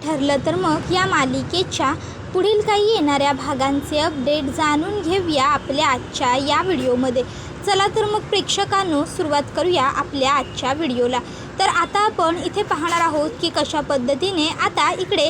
ठरलं तर मग या मालिकेच्या पुढील काही येणाऱ्या भागांचे अपडेट जाणून घेऊया आपल्या आजच्या या व्हिडिओमध्ये। चला तर मग प्रेक्षकांनो सुरुवात करूया आपल्या आजच्या व्हिडिओला। तर आता आपण इथे पाहणार आहोत की कशा पद्धतीने आता इकडे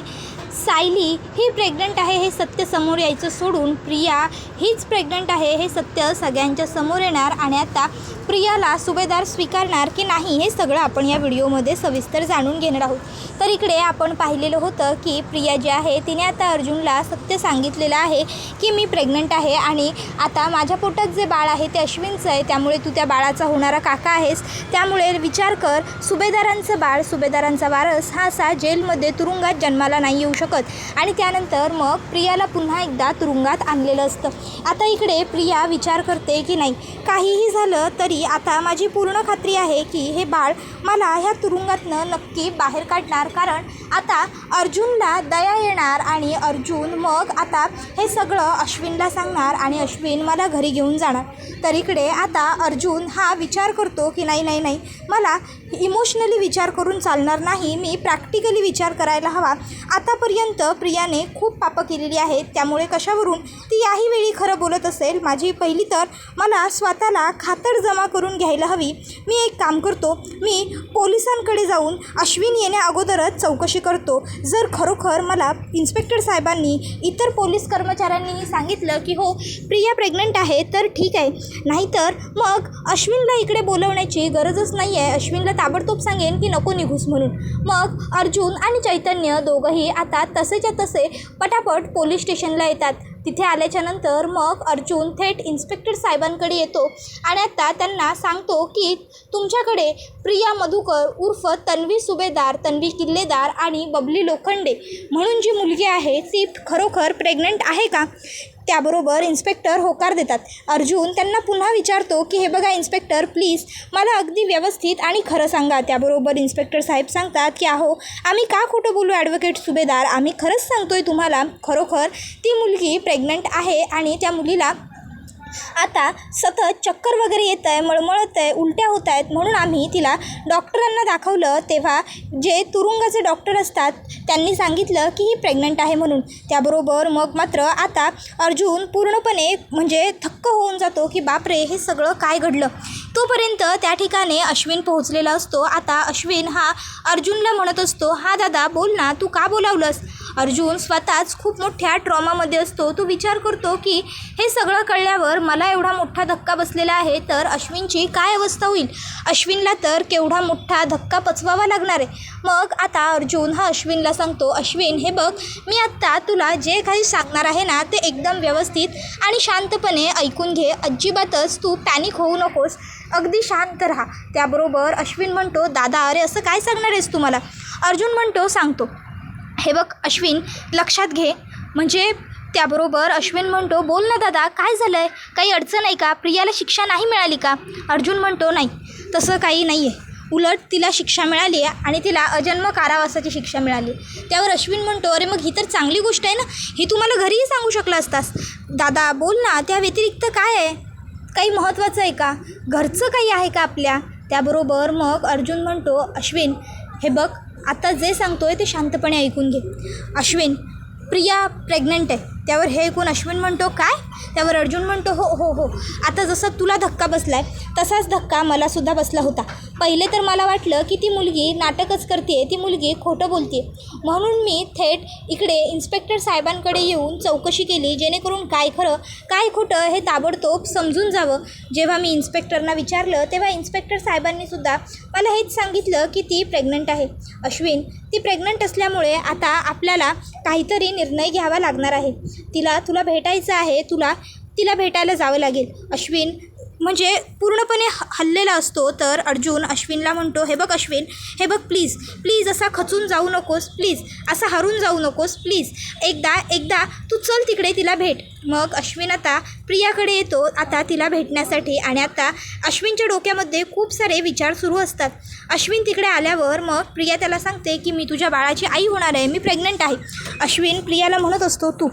सायली ही प्रेग्नंट आहे हे सत्य समोर यायचं सोडून प्रिया हीच प्रेग्नंट आहे हे सत्य सगळ्यांच्या समोर येणार आणि आता प्रियाला सुभेदार स्वीकारणार की नाही हे सगळं आपण या व्हिडिओमध्ये सविस्तर जाणून घेणार आहोत। तर इकडे आपण पाहिलेलं होतं की प्रिया जी आहे तिने आता अर्जुनला सत्य सांगितलेलं आहे की मी प्रेग्नंट आहे आणि आता माझ्या पोटात जे बाळ आहे ते अश्विनचं आहे, त्यामुळे तू त्या बाळाचा होणारा काका आहेस, त्यामुळे विचार कर सुभेदारांचं बाळ सुभेदारांचा वारस हा असा जेलमध्ये तुरुंगात जन्माला नाही येऊ शकत। आणि त्यानंतर मग प्रियाला पुन्हा एकदा तुरुंगात आणलेलं असतं। आता इकडे प्रिया विचार करते की नाही काहीही झालं तरी आता माझी पूर्ण खात्री आहे की हे बाळ मला ह्या तुरुंगातनं नक्की बाहेर काढणार, कारण आता अर्जुनला दया येणार आणि अर्जुन मग आता हे सगळं अश्विनला सांगणार आणि अश्विन मला घरी घेऊन जाणार। तर इकडे आता अर्जुन हा विचार करतो की नाही मला इमोशनली विचार करून चालणार नाही, मी प्रॅक्टिकली विचार करायला हवा। आतापर्यंत प्रियाने खूप पापं केलेली आहेत, त्यामुळे कशावरून ती याही वेळी खरं बोलत असेल। माझी पहिली तर मला स्वतःला खातर जमा करून घ्यायला हवी। मी एक काम करतो, मी पोलिसांकडे जाऊन अश्विन येण्या अगोदरच चौकशी करतो। जर खरोखर मला इन्स्पेक्टर साहेबांनी इतर पोलीस कर्मचाऱ्यांनी सांगितलं की हो प्रिया प्रेग्नंट आहे तर ठीक आहे, नाहीतर मग अश्विनला इकडे बोलवण्याची गरजच नाही आहे। अश्विनला ताबडतोब सांगेन की नको निघूस म्हणून। मग अर्जुन आणि चैतन्य दोघंही आता तसेच्या तसे पटापट पोलीस स्टेशनला येतात। तिथे आल्याच्यानंतर मग अर्जुन थेट इन्स्पेक्टर साहेबांकडे येतो आणि आता त्यांना सांगतो की तुमच्याकडे प्रिया मधुकर उर्फ तन्वी सुभेदार, तन्वी किल्लेदार आणि बबली लोखंडे म्हणून जी मुलगी आहे ती खरोखर प्रेग्नंट आहे का? त्याबरोबर इन्स्पेक्टर होकार देतात। अर्जुन त्यांना पुन्हा विचारतो की हे बघा इन्स्पेक्टर प्लीज मला अगदी व्यवस्थित आणि खरं सांगा। त्याबरोबर इन्स्पेक्टर साहेब सांगतात की अहो आम्ही का खोटं बोलू ॲडव्होकेट सुभेदार, आम्ही खरंच सांगतोय तुम्हाला, खरोखर ती मुलगी प्रेग्नंट आहे आणि त्या मुलीला आता सतत चक्कर वगैरे येत आहे, मळमळत आहे, उलट्या होत आहेत, म्हणून आम्ही तिला डॉक्टरांना दाखवलं तेव्हा जे तुरुंगाचे डॉक्टर असतात त्यांनी सांगितलं की ही प्रेग्नंट आहे म्हणून। त्याबरोबर मग मात्र आता अर्जुन पूर्णपणे म्हणजे थक्क होऊन जातो की बापरे हे सगळं काय घडलं। तोपर्यंत त्या ठिकाणी अश्विन पोहोचलेला असतो। आता अश्विन हा अर्जुनला म्हणत असतो हा दादा बोल ना, तू का बोलावलंस? अर्जुन स्वतःच खूप मोठ्या ट्रॉमामध्ये असतो। तो विचार करतो की हे सगळं कळल्यावर मला एवढा मोठा धक्का बसलेला आहे तर अश्विनची काय अवस्था होईल, अश्विनला तर केवढा मोठा धक्का पचवावा लागणार आहे। मग आता अर्जुन हा अश्विनला सांगतो अश्विन हे बघ मी आत्ता तुला जे काही सांगणार आहे ना ते एकदम व्यवस्थित आणि शांतपणे ऐकून घे, अजिबातच तू पॅनिक होऊ नकोस, अगदी शांत राहा। त्याबरोबर अश्विन म्हणतो दादा अरे असं काय सांगणार आहेस तुम्हाला? अर्जुन म्हणतो सांगतो, हे बघ अश्विन लक्षात घे, म्हणजे त्याबरोबर अश्विन म्हणतो बोल ना दादा काय झालं आहे, काही अडचण आहे का, प्रियाला शिक्षा नाही मिळाली का? अर्जुन म्हणतो नाही तसं काही नाही आहे, उलट तिला शिक्षा मिळाली आहे आणि तिला अजन्म कारावासाची शिक्षा मिळाली। त्यावर अश्विन म्हणतो अरे मग ही तर चांगली गोष्ट आहे ना, ही तू मला घरीही सांगू शकला असतास। दादा बोल ना, त्या व्यतिरिक्त काय आहे, काही महत्त्वाचं आहे का, घरचं काही आहे का आपल्या? त्याबरोबर मग अर्जुन म्हणतो अश्विन हे बघ आता जे सांगतो आहे ते शांतपणे ऐकून घे। अश्विन प्रिया प्रेग्नंट आहे। त्यावर हे ऐकून अश्विन म्हणतो काय? त्यावर अर्जुन म्हणतो हो हो हो, आता जसं तुला धक्का बसला आहे तसाच धक्का मलासुद्धा बसला होता। पहिले तर मला वाटलं की ती मुलगी नाटकच करते, ती मुलगी खोटं बोलते, म्हणून मी थेट इकडे इन्स्पेक्टर साहेबांकडे येऊन चौकशी केली जेणेकरून काय खरं काय खोटं हे ताबडतोब समजून जावं। जेव्हा मी इन्स्पेक्टरना विचारलं तेव्हा इन्स्पेक्टर साहेबांनीसुद्धा मला हेच सांगितलं की ती प्रेग्नंट आहे। अश्विन ती प्रेग्नंट असल्यामुळे आता आपल्याला काहीतरी निर्णय घ्यावा लागणार आहे, तुला भेटायचं आहे, तिला भेटायला जावं लागेल। अश्विन म्हणजे पूर्णपणे हल्लेला असतो। तर अर्जुन अश्विनला म्हणतो हे बघ अश्विन हे बघ प्लीज असा खचून जाऊ नकोस, प्लीज असा हरून जाऊ नकोस, प्लीज एकदा तू चल तिकडे तिला भेट। मग अश्विन आता प्रियाकडे येतो आता तिला भेटण्यासाठी आणि आता अश्विनच्या डोक्यामध्ये खूप सारे विचार सुरू असतात। अश्विन तिकडे आल्यावर मग प्रिया त्याला सांगते की मी तुझ्या बाळाची आई होणार आहे, मी प्रेग्नंट आहे। अश्विन प्रियाला म्हणत असतो तू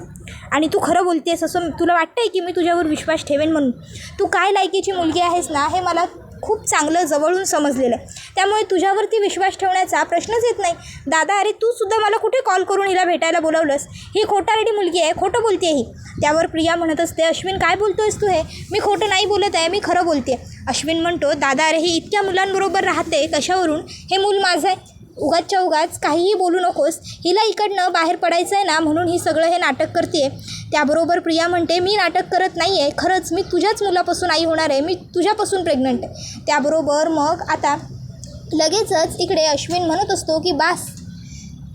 आणि तू खरं बोलतेस असं तुला वाटतं आहे की मी तुझ्यावर विश्वास ठेवेन म्हणून, तू काय लायकीची मुलगी आहेस ना हे मला खूप चांगलं जवळून समजलेलं आहे, त्यामुळे तुझ्यावरती विश्वास ठेवण्याचा प्रश्नच येत नाही. दादा, अरे तूसुद्धा मला कुठे कॉल करून हिला भेटायला बोलावलंस? ही खोटारडी मुलगी आहे, खोटं बोलते ही. त्यावर प्रिया म्हणत असते, अश्विन काय बोलतोयस तू हे? मी खोटं नाही बोलत आहे, मी खरं बोलते. अश्विन म्हणतो, दादा अरे ही इतक्या मुलांबरोबर राहते कशावरून? हे मूल माझं आहे. उगाचच्या उगाच काहीही बोलू नकोस. हिला इकडनं बाहेर पडायचं आहे ना, म्हणून ही सगळं हे नाटक करते. त्याबरोबर प्रिया म्हणते, मी नाटक करत नाही आहे, खरंच मी तुझ्याच मुलापासून आई होणार आहे, मी तुझ्यापासून प्रेग्नंट आहे. त्याबरोबर मग आता लगेचच इकडे अश्विन म्हणत असतो की बास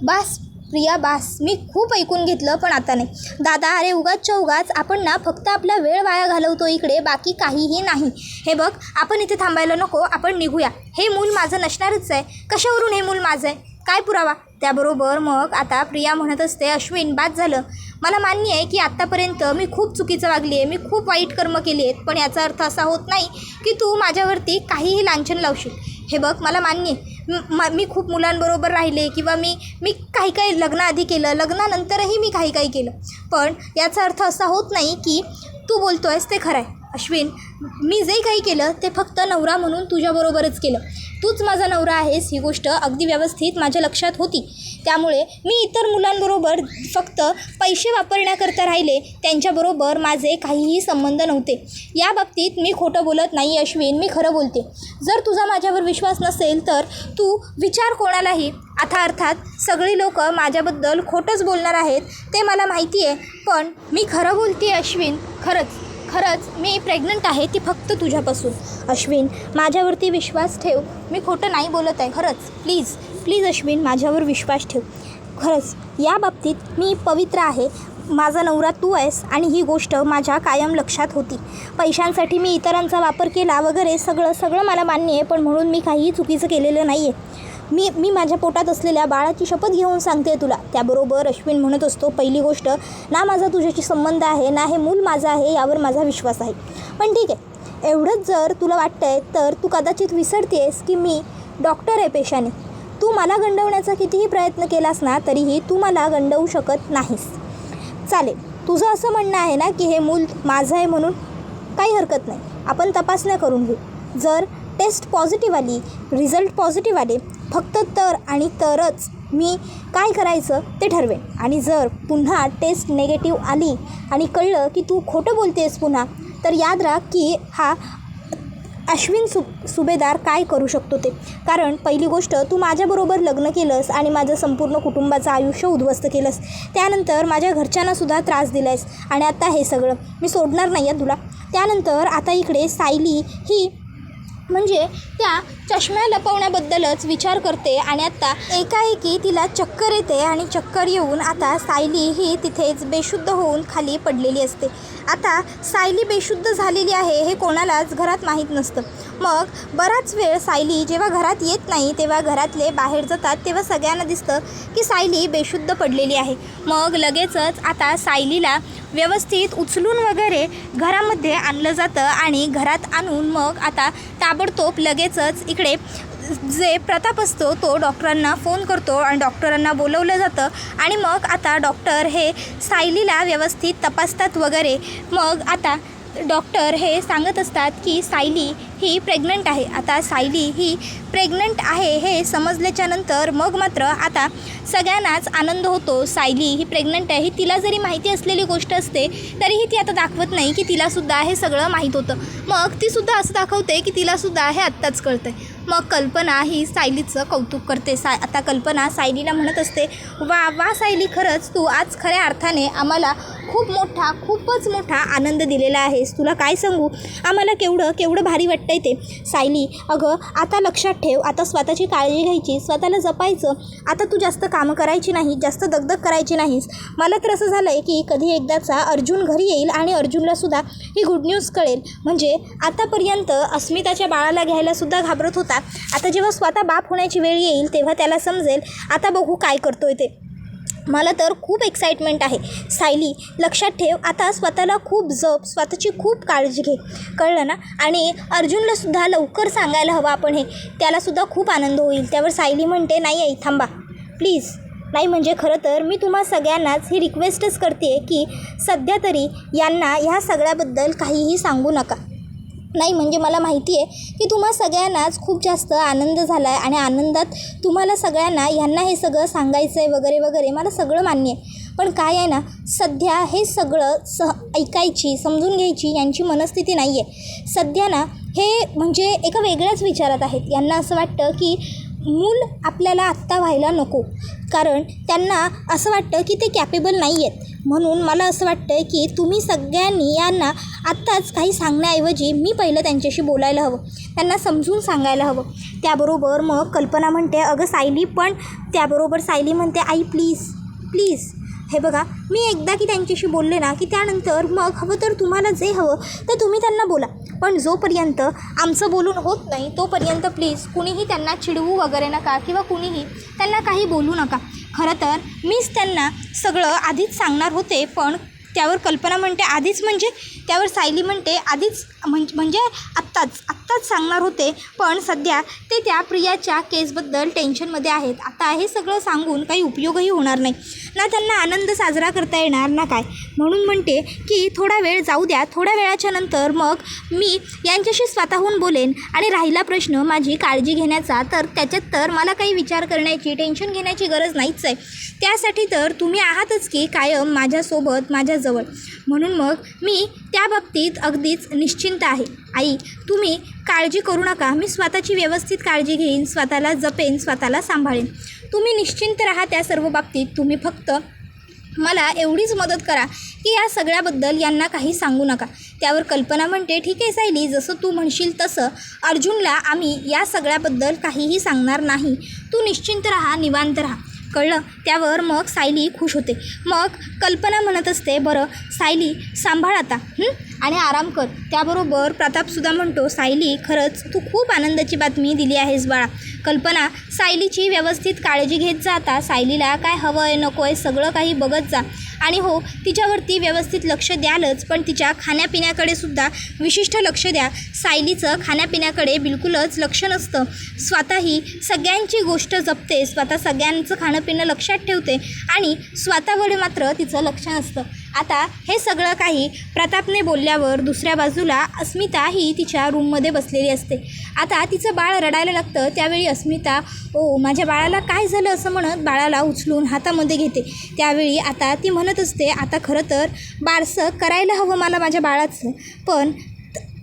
बास प्रिया बास, मी खूप ऐकून घेतलं पण आता नाही. दादा अरे उगाचच्या उगाच आपण ना फक्त आपला वेळ वाया घालवतो इकडे, बाकी काहीही नाही. हे बघ, आपण इथे थांबायला नको, आपण निघूया. हे मूल माझं नसणारच आहे, कशावरून हे मूल माझं आहे? काय पुरावा? त्याबरोबर मग आता प्रिया म्हणत असते, अश्विन बाद झालं. मला मान्य आहे की आत्तापर्यंत मी खूप चुकीचं वागली आहे, मी खूप वाईट कर्म केली आहेत, पण याचा अर्थ असा होत नाही की तू माझ्यावरती काहीही लांछन लावशील. हे बघ, मला मान्य आहे मी खूप मुलांबरोबर राहिले किंवा मी काही लग्नाआधी केलं, लग्नानंतरही मी काही केलं, पण याचा अर्थ असा होत नाही की तू बोलतो आहेस ते खरं आहे. अश्विन, मी जे काही केलं ते फक्त नवरा म्हणून तुझ्याबरोबरच केलं. तूच माझा नवरा आहेस ही गोष्ट अगदी व्यवस्थित माझ्या लक्षात होती. त्यामुळे मी इतर मुलांबरोबर फक्त पैसे वापरण्याकरता राहिले, त्यांच्याबरोबर माझे काहीही संबंध नव्हते. या बाबतीत मी खोटं बोलत नाही अश्विन, मी खरं बोलते. जर तुझा माझ्यावर विश्वास नसेल तर तू विचार कोणालाही. आता अर्थात सगळी लोक माझ्याबद्दल खोटंच बोलणार आहेत, ते मला माहिती आहे, पण मी खरं बोलते अश्विन. खरंच मी प्रेग्नंट आहे, ती फक्त तुझ्यापासून. अश्विन, माझ्यावरती विश्वास ठेव, मी खोटं नाही बोलत आहे. खरंच प्लीज अश्विन, माझ्यावर विश्वास ठेव. खरंच या बाबतीत मी पवित्र आहे, माझा नवरा तू आहेस आणि ही गोष्ट माझ्या कायम लक्षात होती. पैशांसाठी मी इतरांचा वापर केला वगैरे सगळं मला मान्य आहे, पण म्हणून मी काहीही चुकीचं केलेलं नाही आहे. मी माझ्या पोटात असलेल्या बाळाची शपथ घेऊन सांगते तुला. त्याबरोबर अश्विन म्हणत असतो, पहिली गोष्ट ना माझा तुझ्याशी संबंध आहे, ना हे मूल माझं आहे, यावर माझा विश्वास आहे. पण ठीक आहे, एवढंच जर तुला वाटतं आहे तर तू कदाचित विसरतेस की मी डॉक्टर आहे पेशाने. तू मला गंडवण्याचा कितीही प्रयत्न केलास ना, तरीही तू मला गंडवू शकत नाहीस. चालेल, तुझं असं म्हणणं आहे ना की हे मूल माझं आहे म्हणून काही हरकत नाही, आपण तपासण्या करून घेऊ. जर टेस्ट पॉझिटिव्ह आली, रिझल्ट पॉझिटिव्ह आले, फक्त तर आणि तरच मी काय करायचं ते ठरवेन. आणि जर पुन्हा टेस्ट नेगेटिव्ह आली आणि कळलं की तू खोटं बोलतेस पुन्हा, तर याद राख की हा अश्विन सुभेदार काय करू शकतो ते. कारण पहिली गोष्ट, तू माझ्याबरोबर लग्न केलंस आणि माझं संपूर्ण कुटुंबाचं आयुष्य उद्ध्वस्त केलंस, त्यानंतर माझ्या घरच्यांनासुद्धा त्रास दिलायस, आणि आता हे सगळं मी सोडणार नाही आहे तुला. त्यानंतर आता इकडे सायली ही म्हणजे त्या चष्म्या लपवण्याबद्दलच विचार करते आणि आता एकाएकी तिला चक्कर येते आणि चक्कर येऊन आता सायली ही तिथेच बेशुद्ध होऊन खाली पडलेली असते. आता सायली बेशुद्ध झालेली आहे हे कोणालाच घरात माहीत नसतं. मग बराच वेळ सायली जेव्हा घरात येत नाही तेव्हा घरातले बाहेर जातात, तेव्हा सगळ्यांना दिसतं की सायली बेशुद्ध पडलेली आहे. मग लगेचच आता सायलीला व्यवस्थित उचलून वगैरे घरामध्ये आणलं जातं आणि घरात आणून मग आता ताबडतोब लगेचच इकडे जे प्रताप असतो तो डॉक्टरांना फोन करतो आणि डॉक्टरांना बोलवलं जातं. आणि मग आता डॉक्टर हे सायलीला व्यवस्थित तपासतात वगैरे. मग आता डॉक्टर हे सांगत असतात की सायली ही प्रेग्नंट आहे. आता सायली ही प्रेग्नंट आहे हे समजल्याच्या नंतर मग मात्र आता सगळ्यांनाच आनंद होतो. सायली ही प्रेग्नंट आहे ही तिला जरी माहिती असलेली गोष्ट असते तरीही ती आता दाखवत नाही की तिलासुद्धा हे सगळं माहीत होतं. मग तीसुद्धा असं दाखवते की तिलासुद्धा हे आत्ताच कळतं आहे. मग कल्पना ही सायलीचं कौतुक करते. आता कल्पना सायलीला म्हणत असते, वा सायली, खरंच तू आज खऱ्या अर्थाने आम्हाला खूपच मोठा आनंद दिलेला आहेस. तुला काय सांगू, आम्हाला केवढं भारी वाटतंय ते. सायली, अगं आता लक्षात ठेव, आता स्वतःची काळजी घ्यायची, स्वतःला जपायचं. आता तू जास्त कामं करायची नाही, जास्त दगदग करायची नाहीस. मला तर असं झालं आहे की कधी एकदाचा अर्जुन घरी येईल आणि अर्जुनलासुद्धा ही गुड न्यूज कळेल. म्हणजे आतापर्यंत अस्मिताच्या बाळाला घ्यायलासुद्धा घाबरत होता, आता जेव्हा स्वतः बाप होण्याची वेळ येईल तेव्हा त्याला समजेल. आता बघू काय करतोय ते. मला तर खूप एक्साइटमेंट आहे. सायली, लक्षात ठेव, आता स्वतःला खूप जप, स्वतःची खूप काळजी घे, कळलं ना. आणि अर्जुनलासुद्धा लवकर सांगायला हवं आपण हे, त्यालासुद्धा खूप आनंद होईल. त्यावर सायली म्हणते, नाही आई थांबा प्लीज. नाही म्हणजे खरं तर मी तुम्हा सगळ्यांनाच ही रिक्वेस्टच करते की सध्या तरी यांना ह्या सगळ्याबद्दल काहीही सांगू नका. नाही म्हणजे मला माहिती आहे की तुम्हा सगळ्यांनाच खूप जास्त आनंद झाला आहे आणि आनंदात तुम्हाला सगळ्यांना ह्यांना हे सगळं सांगायचं आहे वगैरे वगैरे, मला सगळं मान्य आहे. पण काय आहे ना, सध्या हे सगळं ऐकायची, समजून घ्यायची यांची मनस्थिती नाही आहे. सध्या ना हे म्हणजे एका वेगळ्याच विचारात आहेत. यांना असं वाटतं की मूल आपल्याला आत्ता व्हायला नको, कारण त्यांना असं वाटतं की ते कॅपेबल नाही आहेत. म्हणून मला असं वाटतं आहे की तुम्ही सगळ्यांनी यांना आत्ताच काही सांगण्याऐवजी मी पहिलं त्यांच्याशी बोलायला हवं, त्यांना समजून सांगायला हवं. त्याबरोबर मग कल्पना म्हणते अगं सायली, पण त्याबरोबर सायली म्हणते आई प्लीज प्लीज. हे बघा, मी एकदा की त्यांच्याशी बोलले ना की त्यानंतर मग हवं तर तुम्हाला जे हवं तर तुम्ही त्यांना बोला, पण जोपर्यंत आमचं बोलून होत नाही तोपर्यंत प्लीज कुणीही त्यांना चिडवू वगैरे नका किंवा कुणीही त्यांना काही बोलू नका. खरं तर मीच त्यांना सगळं आधीच सांगणार होते, पण त्यावर कल्पना म्हणते आधीच म्हणजे, त्यावर सायली म्हणते आधीच म्हणजे आत्ताच सांगणार होते, पण सध्या ते त्या प्रियाच्या केसबद्दल टेन्शनमध्ये आहेत. आता हे सगळं सांगून काही उपयोगही होणार नाही ना, त्यांना आनंद साजरा करता येणार ना काय. म्हणून म्हणते की थोडा वेळ जाऊ द्या, थोड्या वेळाच्या नंतर मग मी यांच्याशी स्वतःहून बोलेन. आणि राहिला प्रश्न माझी काळजी घेण्याचा, तर त्याच्यात तर मला काही विचार करण्याची, टेन्शन घेण्याची गरज नाहीच आहे. त्यासाठी तर तुम्ही आहातच की कायम माझ्यासोबत, माझ्याजवळ. म्हणून मग मी त्या बाबतीत अगदीच निश्चिंत आहे. आई तुम्ही काळजी करू नका, मी स्वतःची व्यवस्थित काळजी घेईन, स्वतःला जपेन, स्वतःला सांभाळेन. तुम्ही निश्चिंत राहा त्या सर्व बाबतीत. तुम्ही फक्त मला एवढीच मदत करा की या सगळ्याबद्दल यांना काही सांगू नका. त्यावर कल्पना म्हणते ठीक आहे सायली, जसं तू म्हणशील तसं. अर्जुनला आम्ही या सगळ्याबद्दल काहीही सांगणार नाही, तू निश्चिंत राहा, निवांत राहा, कळलं. त्यावर मग सायली खुश होते. मग कल्पना म्हणत असते बरं सायली सांभाळ आता आणि आराम कर. त्याबरोबर प्रतापसुद्धा म्हणतो सायली खरंच तू खूप आनंदाची बातमी दिली आहेस बाळा. कल्पना सायलीची व्यवस्थित काळजी घेत जा. आता सायलीला काय हवं आहे नको आहे सगळं काही बघत जा. आणि हो, तिच्यावरती व्यवस्थित लक्ष द्यालच, पण तिच्या खाण्यापिण्याकडे सुद्धा विशिष्ट लक्ष द्या. सायलीचं खाण्यापिण्याकडे बिलकुलच लक्ष नसतं. स्वतःही सगळ्यांची गोष्ट जपते, स्वतः सगळ्यांचं खाणंपिणं लक्षात ठेवते आणि स्वतःकडे मात्र तिचं लक्ष नसतं. आता हे सगळं काही प्रतापने बोलल्यावर दुसऱ्या बाजूला अस्मिता ही तिच्या रूममध्ये बसलेली असते. आता तिचं बाळ रडायला लागतं. त्यावेळी अस्मिता ओ माझ्या बाळाला काय झालं असं म्हणत बाळाला उचलून हातामध्ये घेते. त्यावेळी आता ती म्हणत असते आता खरं तर बारसं करायला हवं मला माझ्या बाळाचं, पण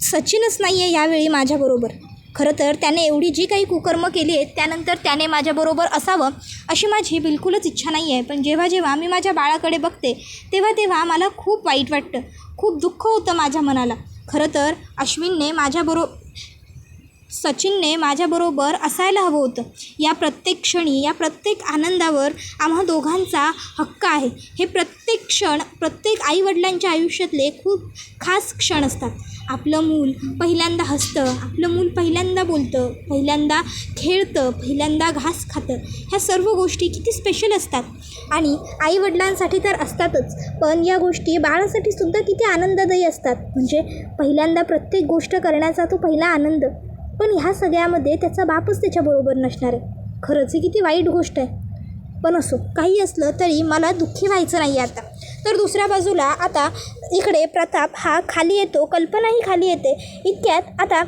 सचिनच नाही आहे यावेळी माझ्याबरोबर. खरं तर त्याने एवढी जी काही कुकर्म केली आहेत त्यानंतर त्याने माझ्याबरोबर असावं अशी माझी बिलकुलच इच्छा नाही आहे. पण जेव्हा जेव्हा मी माझ्या बाळाकडे बघते तेव्हा मला खूप वाईट वाटतं, खूप दुःख होतं माझ्या मनाला. खरं तर सचिनने माझ्याबरोबर असायला हवं होतं. या प्रत्येक क्षणी, या प्रत्येक आनंदावर आम्हा दोघांचा हक्क आहे. हे प्रत्येक क्षण प्रत्येक आईवडिलांच्या आयुष्यातले खूप खास क्षण असतात. आपलं मूल पहिल्यांदा हसतं, आपलं मूल पहिल्यांदा बोलतं, पहिल्यांदा खेळतं, पहिल्यांदा घास खातं. ह्या सर्व गोष्टी किती स्पेशल असतात आणि आईवडिलांसाठी तर असतातच, पण या गोष्टी बाळासाठी सुद्धा किती आनंददायी असतात. म्हणजे पहिल्यांदा प्रत्येक गोष्ट करण्याचा तो पहिला आनंद, पण ह्या सगळ्यामध्ये त्याचा बापच त्याच्याबरोबर नसणार आहे. खरंच ही किती वाईट गोष्ट आहे. पण असो, काही असलं तरी मला दुःखी व्हायचं नाही आता. तर दुसऱ्या बाजूला आता इकडे प्रताप हा खाली येतो, कल्पनाही खाली येते. इतक्यात आता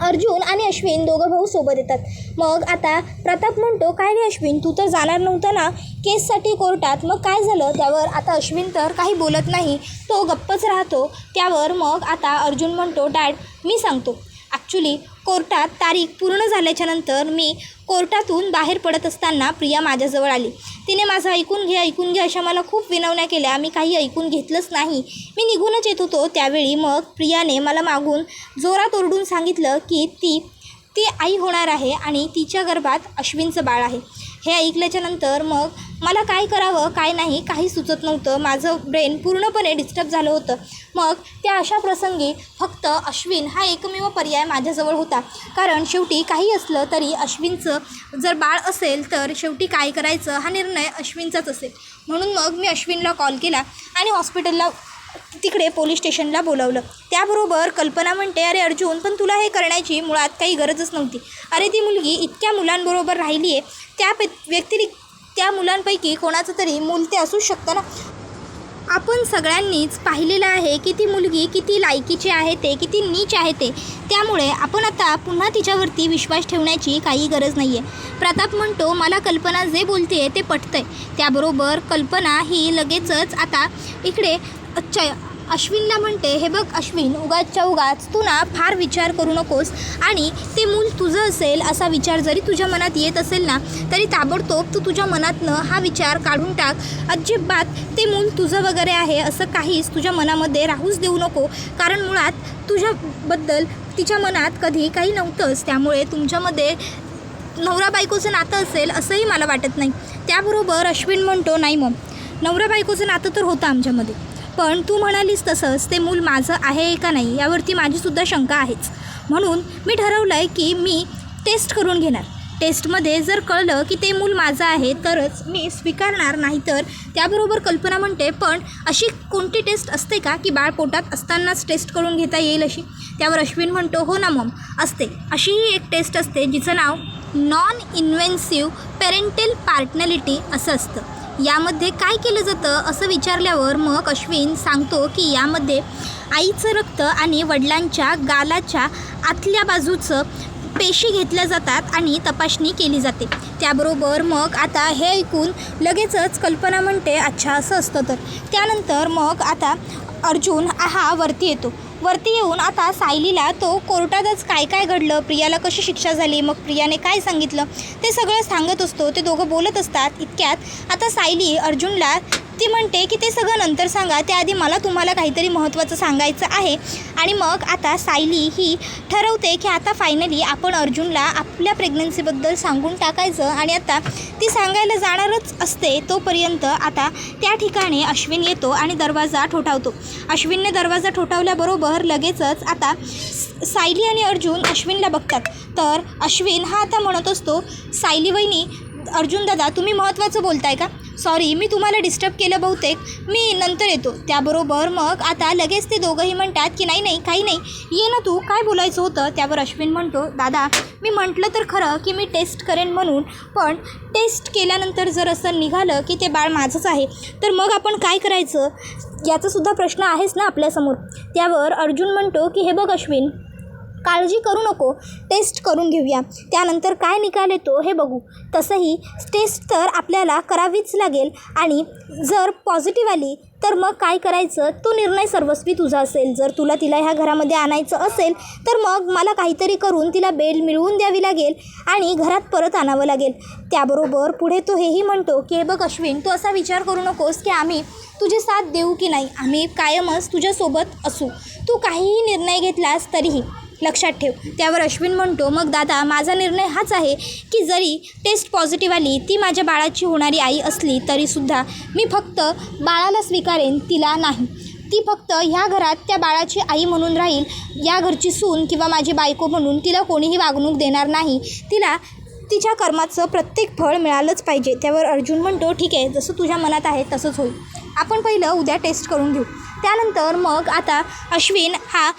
अर्जुन आणि अश्विन दोघं भाऊ सोबत येतात. मग आता प्रताप म्हणतो काय रे अश्विन, तू तर जाणार नव्हता ना केससाठी कोर्टात, मग काय झालं. त्यावर आता अश्विन तर काही बोलत नाही, तो गप्पच राहतो. त्यावर मग आता अर्जुन म्हणतो डॅड मी सांगतो. ॲक्च्युली कोर्टात तारीख पूर्ण झाल्याच्यानंतर मी कोर्टातून बाहेर पडत असताना प्रिया माझ्याजवळ आली. तिने माझं ऐकून घे अशा मला खूप विनवण्या केल्या. मी काही ऐकून घेतलंच नाही, मी निघूनच येत होतो. त्यावेळी मग प्रियाने मला मागून जोरात ओरडून सांगितलं की ती आई होणार आहे आणि तिच्या गर्भात अश्विनचं बाळ आहे. हे ऐकल्याच्यानंतर मग मला काय करावं काय नाही काही सुचत नव्हतं. माझं ब्रेन पूर्णपणे डिस्टर्ब झालं होतं. मग त्या अशा प्रसंगी फक्त अश्विन हा एकमेव पर्याय माझ्याजवळ होता, कारण शेवटी काही असलं तरी अश्विनचं जर बाळ असेल तर शेवटी काय करायचं हा निर्णय अश्विनचाच असेल. म्हणून मग मी अश्विनला कॉल केला आणि हॉस्पिटलला तिकडे पोलीस स्टेशनला बोलावलं. त्याबरोबर कल्पना म्हणते अरे अर्जुन, पण तुला हे करण्याची मुळात काही गरजच नव्हती. अरे ती मुलगी इतक्या मुलांबरोबर राहिली आहे, त्या व्यतिरिक्त त्या मुलांपैकी कोणाचं तरी मूल ते असूच शकतं ना. आपण सगळ्यांनीच पाहिलेलं आहे की ती मुलगी किती लायकीची आहे, ते किती नीच आहे ते. त्यामुळे आपण आता पुन्हा तिच्यावरती विश्वास ठेवण्याची काही गरज नाही आहे. प्रताप म्हणतो, मला कल्पना जे बोलते ते पटतंय. त्याबरोबर कल्पना ही लगेचच आता इकडे अश्विनला म्हणते, हे बघ अश्विन, उगाचच्या उगाच तू ना फार विचार करू नकोस आणि ते मूल तुझं असेल असा विचार जरी तुझ्या मनात येत असेल ना, तरी ताबडतोब तू तुझ्या मनातनं हा विचार काढून टाक. अजिबात ते मूल तुझं वगैरे आहे असं काहीच तुझ्या मनामध्ये राहूच देऊ नको, कारण मुळात तुझ्याबद्दल तिच्या मनात कधी काही नव्हतंच. त्यामुळे तुमच्यामध्ये नवरा बायकोचं नातं असेल असंही मला वाटत नाही. त्याबरोबर अश्विन म्हणतो, नाही मग नवरा बायकोचं नातं तर होतं आमच्यामध्ये, पण तू म्हणालीस तसंच ते मूल माझं आहे का नाही यावरती माझीसुद्धा शंका आहेच. म्हणून मी ठरवलं आहे की मी टेस्ट करून घेणार. टेस्टमध्ये जर कळलं की ते मूल माझं आहे तरच मी स्वीकारणार, नाही तर. त्याबरोबर कल्पना म्हणते, पण अशी कोणती टेस्ट असते का की बाळ पोटात असतानाच टेस्ट करून घेता येईल अशी? त्यावर अश्विन म्हणतो, हो ना मॉम, असते. अशीही एक टेस्ट असते जिचं नाव नॉन इन्व्हेन्सिव्ह पेरेंटल पार्टनॅलिटी असं असतं. यामध्ये काय केलं जातं असं विचारल्यावर मग अश्विन सांगतो की यामध्ये आईचं रक्त आणि वडिलांच्या गालाच्या आतल्या बाजूचं पेशी घेतल्या जातात आणि तपासणी केली जाते. त्याबरोबर मग आता हे ऐकून लगेचच कल्पना म्हणते, अच्छा असं असतं तर. त्यानंतर मग आता अर्जुन हा वरती येतो. वरती येऊन आता सायलीला तो कोर्टातच काय काय घडलं, प्रियाला कशी शिक्षा झाली, मग प्रियाने काय सांगितलं ते सगळं सांगत असतो. ते दोघं बोलत असतात. इतक्यात आता सायली अर्जुनला ती म्हणते की ते सगळं नंतर सांगा, त्याआधी मला तुम्हाला काहीतरी महत्त्वाचं सांगायचं आहे. आणि मग आता सायली ही ठरवते की आता फायनली आपण अर्जुनला आपल्या प्रेग्नन्सीबद्दल सांगून टाकायचं. आणि आता ती सांगायला जाणारच असते तोपर्यंत आता त्या ठिकाणी अश्विन येतो आणि दरवाजा ठोठावतो. अश्विनने दरवाजा ठोठावल्याबरोबर लगेचच आता सायली आणि अर्जुन अश्विनला बघतात. तर अश्विन हा आता म्हणत असतो, सायली वहिनी, अर्जुन दादा, तुम्ही महत्त्वाचं बोलताय का? सॉरी, मी तुम्हाला डिस्टर्ब केलं बहुतेक, मी नंतर येतो. त्याबरोबर मग आता लगेच ते दोघंही म्हणतात की नाही नाही, काही नाही, ये ना तू, काय बोलायचं होतं? त्यावर अश्विन म्हणतो, दादा, मी म्हटलं तर खरं की मी टेस्ट करेन म्हणून, पण टेस्ट केल्यानंतर जर असं निघालं की ते बाळ माझंच आहे तर मग आपण काय करायचं याचासुद्धा प्रश्न आहेच ना आपल्यासमोर. त्यावर अर्जुन म्हणतो की हे बघ अश्विन, काळजी करू नको, टेस्ट करून घेऊया, त्यानंतर काय निकाल येतो हे बघू. तसंही टेस्ट तर आपल्याला करावीच लागेल आणि जर पॉझिटिव्ह आली तर मग काय करायचं तो निर्णय सर्वस्वी तुझा असेल. जर तुला तिला ह्या घरामध्ये आणायचं असेल तर मग मला काहीतरी करून तिला बेल मिळवून द्यावी लागेल आणि घरात परत आणावं लागेल. त्याबरोबर पुढे तो हेही म्हणतो की हे बघ अश्विन, तू असा विचार करू नकोस की आम्ही तुझी साथ देऊ की नाही, आम्ही कायमच तुझ्यासोबत असू, तू काहीही निर्णय घेतलास तरीही, लक्षात ठेव. त्यावर अश्विन म्हणतो, मग दादा, माझा निर्णय हाच आहे की जरी टेस्ट पॉझिटिव्ह आली, ती माझ्या बाळाची होणारी आई असली तरीसुद्धा मी फक्त बाळाला स्वीकारेन, तिला नाही. ती फक्त ह्या घरात त्या बाळाची आई म्हणून राहील, या घरची सून किंवा माझी बायको म्हणून तिला कोणीही वागणूक देणार नाही. तिला तिच्या कर्माचं प्रत्येक फळ मिळालंच पाहिजे. त्यावर अर्जुन म्हणतो, ठीक आहे, जसं तुझ्या मनात आहे तसंच होईल, आपण पहिलं उद्या टेस्ट करून घेऊ. त्यानंतर मग आता अश्विन हा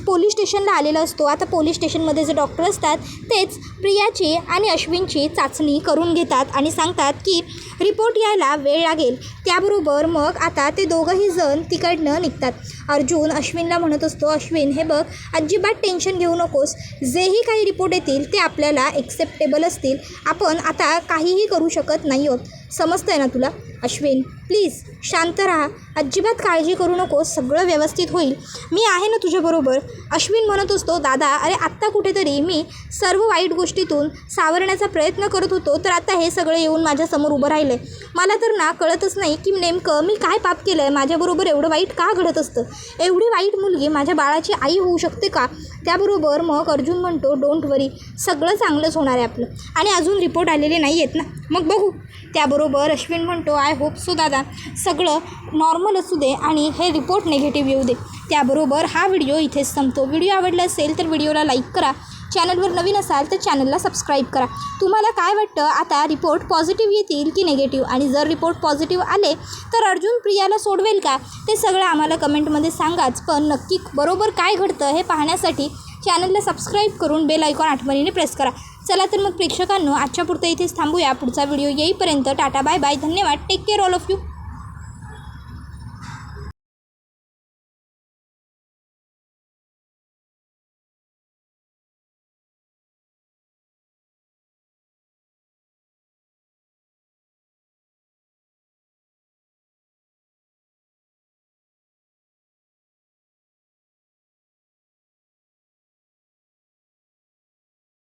पोलीस स्टेशनला आलेला असतो. आता पोलीस स्टेशनमध्ये जे डॉक्टर असतात तेच प्रियाची आणि अश्विनची चाचणी करून घेतात आणि सांगतात की रिपोर्ट यायला वेळ लागेल. त्याबरोबर मग आता ते दोघंही जण तिकडनं निघतात. अर्जुन अश्विनला म्हणत असतो, अश्विन, हे बघ, अजिबात टेन्शन घेऊ नकोस, जेही काही रिपोर्ट येतील ते आपल्याला एक्सेप्टेबल असतील, आपण आता काहीही करू शकत नाही आहोत, समजतं आहे ना तुला? अश्विन, प्लीज शांत राहा, अजिबात काळजी करू नकोस, सगळं व्यवस्थित होईल, मी आहे ना तुझ्याबरोबर. अश्विन म्हणत असतो, दादा, अरे आत्ता कुठेतरी मी सर्व वाईट गोष्टीतून सावरण्याचा प्रयत्न करत होतो, तर आता हे सगळं येऊन माझ्यासमोर उभं राहिलं आहे. मला तर ना कळतच नाही की नेमकं मी काय पाप केलं आहे, माझ्याबरोबर एवढं वाईट का घडत असतं, एवढी वाईट मुलगी माझ्या बाळाची आई होऊ शकते का? त्याबरोबर मग अर्जुन म्हणतो, डोंट वरी, सगळं चांगलंच होणार आहे आपलं, आणि अजून रिपोर्ट आलेले नाही आहेत ना, मग बघू. त्याबरोबर अश्विन म्हणतो, आय होप सो दादा, सगळं नॉर्मल असू दे आणि हे रिपोर्ट निगेटिव्ह येऊ दे. त्याबरोबर हा व्हिडिओ इथेच संपतो. व्हिडिओ आवडला असेल तर व्हिडिओला लाईक करा, चॅनलवर नवीन असाल तर चॅनलला सबस्क्राईब करा. तुम्हाला काय वाटतं, आता रिपोर्ट पॉझिटिव्ह येतील की निगेटिव्ह, आणि जर रिपोर्ट पॉझिटिव्ह आले तर अर्जुन प्रियाला सोडवेल का, ते सगळं आम्हाला कमेंटमध्ये सांगाच. पण नक्की बरोबर काय घडतं हे पाहण्यासाठी चॅनलला सबस्क्राईब करून बेल आयकॉन आठवणीने प्रेस करा. चला तर मग प्रेक्षकांनो, आजच्या पुरतं इथेच थांबूया. पुढचा व्हिडिओ येईपर्यंत टाटा, बाय बाय, धन्यवाद, take care all of you.